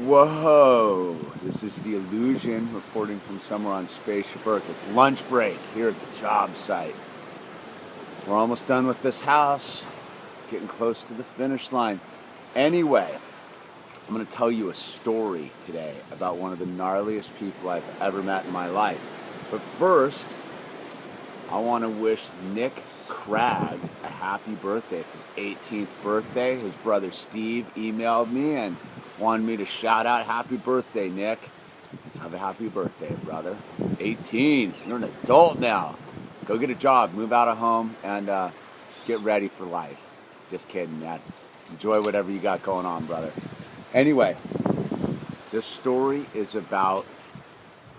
Whoa, this is the Illusion reporting from somewhere on Spaceship Earth. It's lunch break here at the job site. We're almost done with this house, getting close to the finish line. Anyway, I'm going to tell you a story today about one of the gnarliest people I've ever met in my life. But first, I want to wish Nick Cragg a happy birthday. It's his 18th birthday. His brother Steve emailed me and wanted me to shout out happy birthday, Nick. Have a happy birthday, brother. 18. You're an adult now. Go get a job, move out of home, and get ready for life. Just kidding, man. Enjoy whatever you got going on, brother. Anyway, this story is about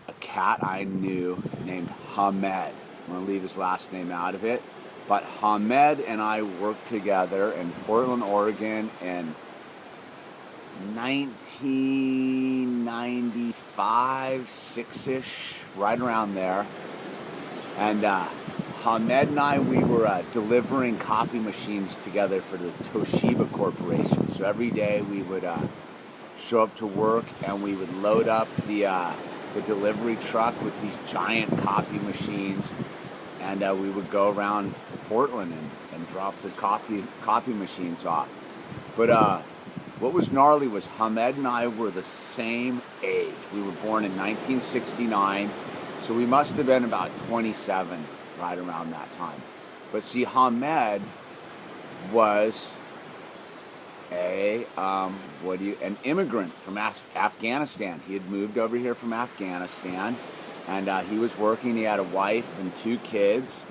a cat I knew named Hamed. I'm going to leave his last name out of it. But Hamed and I worked together in Portland, Oregon in 1995, 6-ish, right around there. And Hamed and I, we were delivering copy machines together for the Toshiba Corporation. So every day we would show up to work and we would load up the delivery truck with these giant copy machines. And we would go around Portland and drop the copy machines off. But what was gnarly was Hamed and I were the same age. We were born in 1969, so we must have been about 27 right around that time. But see, Hamed was an immigrant from Afghanistan. He had moved over here from Afghanistan, and he was working. He had a wife and 2 kids,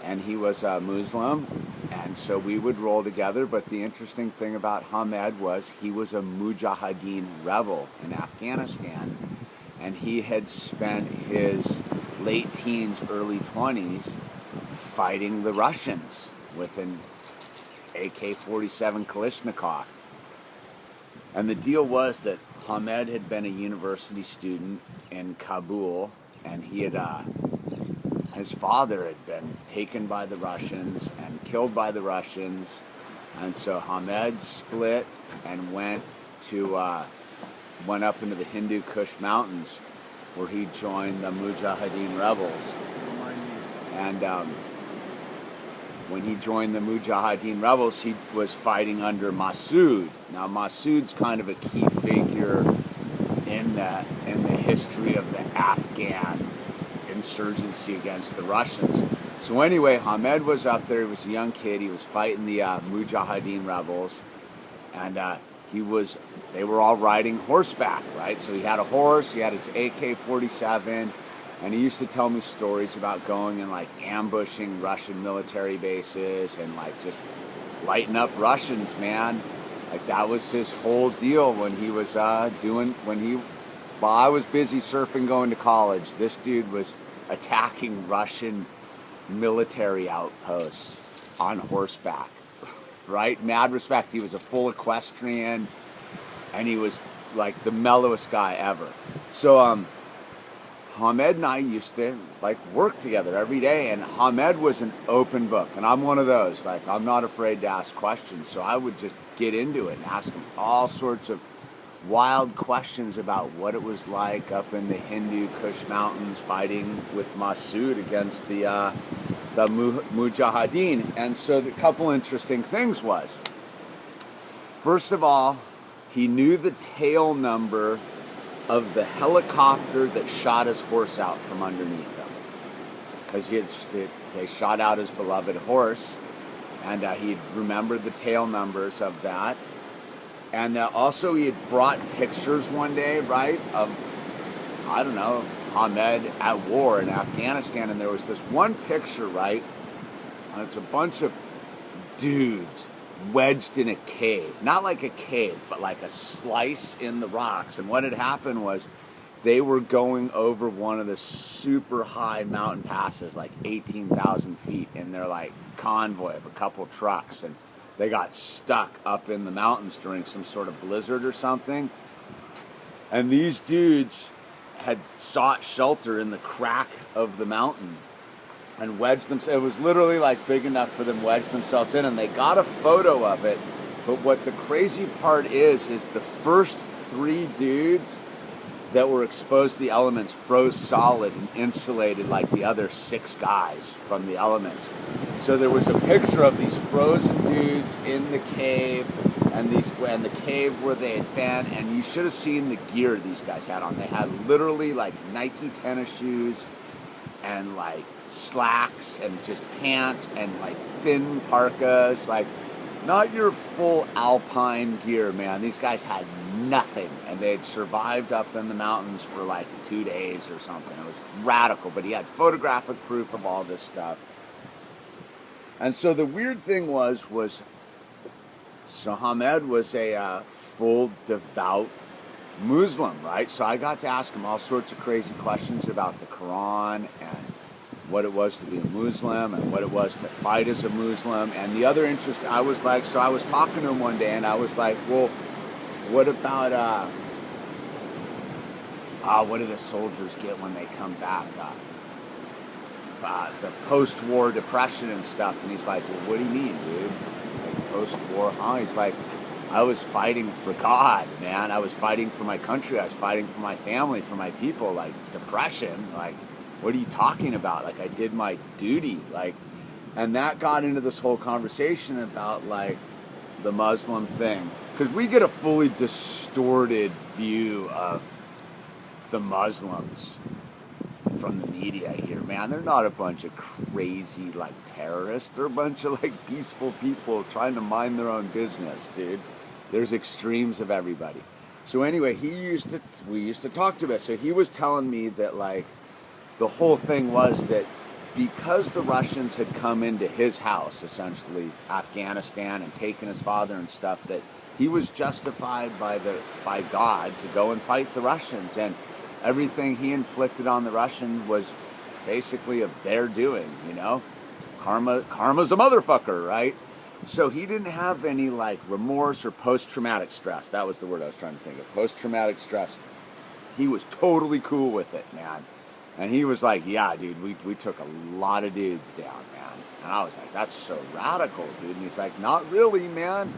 and he was a Muslim. And so we would roll together, but the interesting thing about Hamed was he was a mujahadin rebel in Afghanistan, and he had spent his late teens, early 20s fighting the Russians with an AK-47 Kalashnikov. And the deal was that Hamed had been a university student in Kabul, and he had his father had been taken by the Russians and killed by the Russians, and so Hamed split and went up into the Hindu Kush Mountains, where he joined the Mujahideen rebels. And when he joined the Mujahideen rebels, he was fighting under Masood. Now Masood's kind of a key figure in the history of the Afghan insurgency against the Russians. So anyway, Hamed was up there. He was a young kid. He was fighting the Mujahideen rebels, and they were all riding horseback, right? So he had a horse. He had his AK-47, and he used to tell me stories about going and like ambushing Russian military bases and like just lighting up Russians, man. Like that was his whole deal when he was while I was busy surfing going to college, this dude was attacking Russian military outposts on horseback, right? Mad respect. He was a full equestrian, and he was like the mellowest guy ever. So Hamed and I used to like work together every day, and Hamed was an open book, and I'm one of those. Like, I'm not afraid to ask questions, so I would just get into it and ask him all sorts of wild questions about what it was like up in the Hindu Kush Mountains fighting with Masood against the Mujahideen. And so the couple interesting things was, first of all, he knew the tail number of the helicopter that shot his horse out from underneath him, because they shot out his beloved horse, and he remembered the tail numbers of that. And also he had brought pictures one day, right, of, I don't know, Hamed at war in Afghanistan. And there was this one picture, right, and it's a bunch of dudes wedged in a cave. Not like a cave, but like a slice in the rocks. And what had happened was they were going over one of the super high mountain passes, like 18,000 feet, in their like convoy of a couple trucks. And they got stuck up in the mountains during some sort of blizzard or something. And these dudes had sought shelter in the crack of the mountain and wedged themselves. It was literally like big enough for them to wedge themselves in, and they got a photo of it. But what the crazy part is the first 3 dudes that were exposed to the elements froze solid and insulated like the other 6 guys from the elements. So there was a picture of these frozen dudes in the cave, and the cave where they had been, and you should have seen the gear these guys had on. They had literally like Nike tennis shoes and like slacks and just pants and like thin parkas, like not your full alpine gear, man. These guys had nothing, and they had survived up in the mountains for like 2 days or something. It was radical, but he had photographic proof of all this stuff. And so the weird thing was so Hamed was a full devout Muslim, right? So I got to ask him all sorts of crazy questions about the Quran and what it was to be a Muslim and what it was to fight as a Muslim. And the other interest, I was talking to him one day, and I was like, well, what about, what do the soldiers get when they come back? The post-war depression and stuff. And he's like, well, what do you mean, dude? Like, post-war, huh? He's like, I was fighting for God, man. I was fighting for my country. I was fighting for my family, for my people. Like, depression, like, what are you talking about? Like, I did my duty. Like, and that got into this whole conversation about, like, the Muslim thing. Because we get a fully distorted view of the Muslims from the media here, man. They're not a bunch of crazy, like, terrorists. They're a bunch of, like, peaceful people trying to mind their own business, dude. There's extremes of everybody. So anyway, we used to talk to him. So he was telling me that, like, the whole thing was that because the Russians had come into his house, essentially, Afghanistan, and taken his father and stuff, that he was justified by God to go and fight the Russians. And everything he inflicted on the Russian was basically of their doing, you know? Karma's a motherfucker, right? So he didn't have any, like, remorse or post-traumatic stress. That was the word I was trying to think of. Post-traumatic stress. He was totally cool with it, man. And he was like, yeah, dude, we took a lot of dudes down, man. And I was like, that's so radical, dude. And he's like, not really, man.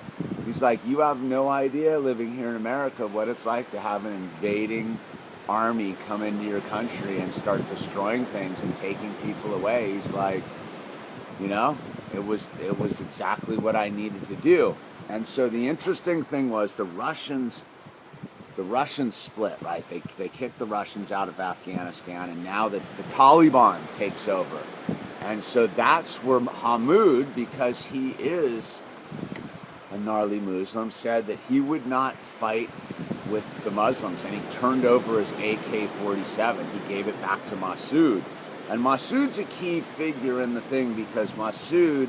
He's like, you have no idea living here in America what it's like to have an invading army come into your country and start destroying things and taking people away. He's like, you know, it was exactly what I needed to do. And so the interesting thing was the Russians split, right? They kicked the Russians out of Afghanistan, and now the Taliban takes over. And so that's where Hamoud, because he is a gnarly Muslim, said that he would not fight with the Muslims, and he turned over his AK-47. He gave it back to Masood. And Masood's a key figure in the thing, because Masood,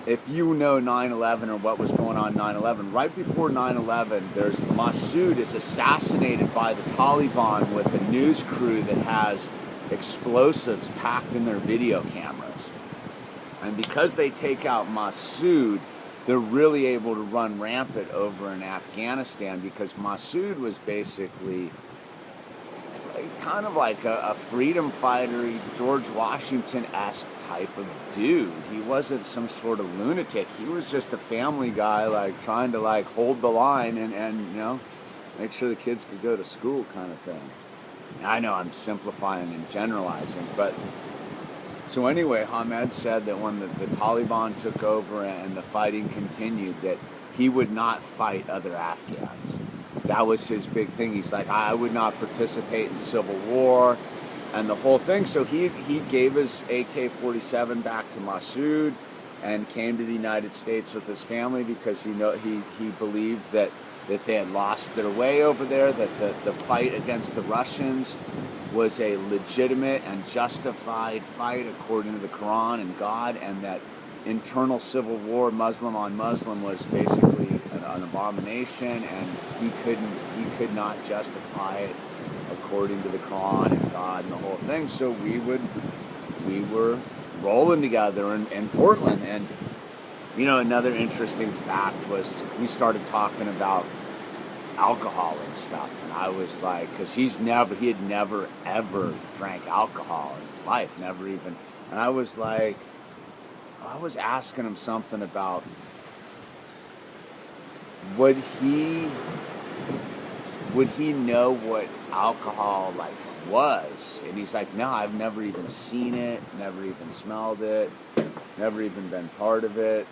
if you know 9/11 or what was going on 9/11, right before 9/11, Masood is assassinated by the Taliban with a news crew that has explosives packed in their video cameras. And because they take out Masood, they're really able to run rampant over in Afghanistan, because Masood was basically kind of like a freedom fighter, George Washington-esque type of dude. He wasn't some sort of lunatic. He was just a family guy, like, trying to, like, hold the line and you know, make sure the kids could go to school kind of thing. I know I'm simplifying and generalizing, but so anyway, Hamed said that when the Taliban took over and the fighting continued, that he would not fight other Afghans. That was his big thing. He's like, I would not participate in civil war and the whole thing. So he gave his AK-47 back to Masood and came to the United States with his family, because he believed that they had lost their way over there, that the fight against the Russians was a legitimate and justified fight according to the Quran and God, and that internal civil war, Muslim on Muslim, was basically an abomination, and he could not justify it according to the Quran and God and the whole thing. So we were rolling together in Portland. And you know, another interesting fact was we started talking about alcohol and stuff, and I was like, because he had never ever drank alcohol in his life, never even. And I was like, I was asking him something about would he would he know what alcohol like was? And he's like, no, I've never even seen it, never even smelled it, never even been part of it.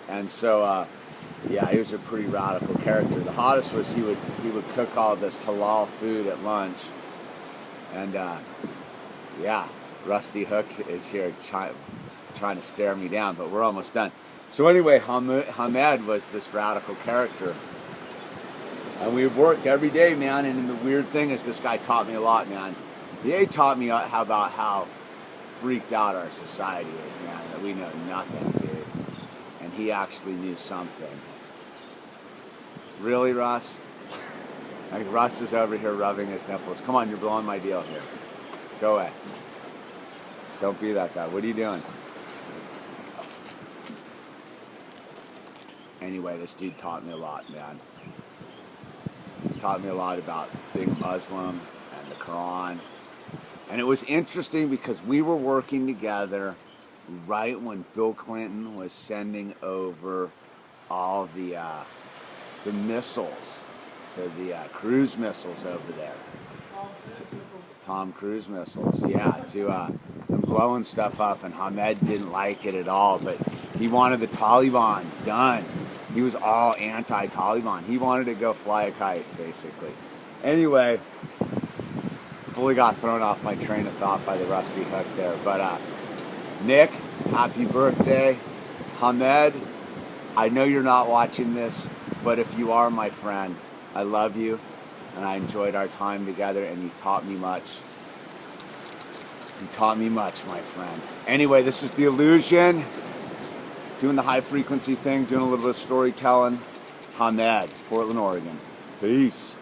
And so, yeah, he was a pretty radical character. The hottest was he would cook all this halal food at lunch. And yeah, Rusty Hook is here trying to stare me down, but we're almost done. So anyway, Hamed was this radical character. And we would work every day, man. And the weird thing is, this guy taught me a lot, man. He taught me about how freaked out our society is, man. That we know nothing, dude. And he actually knew something. Really, Russ? Like, Russ is over here rubbing his nipples. Come on, you're blowing my deal here. Go away. Don't be that guy. What are you doing? Anyway, this dude taught me a lot, man. Taught me a lot about being Muslim and the Quran. And it was interesting because we were working together right when Bill Clinton was sending over all the missiles, the cruise missiles over there. Tom Cruise missiles, yeah, to blowing stuff up. And Hamed didn't like it at all, but he wanted the Taliban done. He was all anti-Taliban. He wanted to go fly a kite, basically. Anyway, fully got thrown off my train of thought by the Rusty Hook there. But Nick, happy birthday. Hamed, I know you're not watching this, but if you are, my friend, I love you, and I enjoyed our time together, and you taught me much. You taught me much, my friend. Anyway, this is The Illusion. Doing the high frequency thing, doing a little bit of storytelling. Hamed, Portland, Oregon. Peace.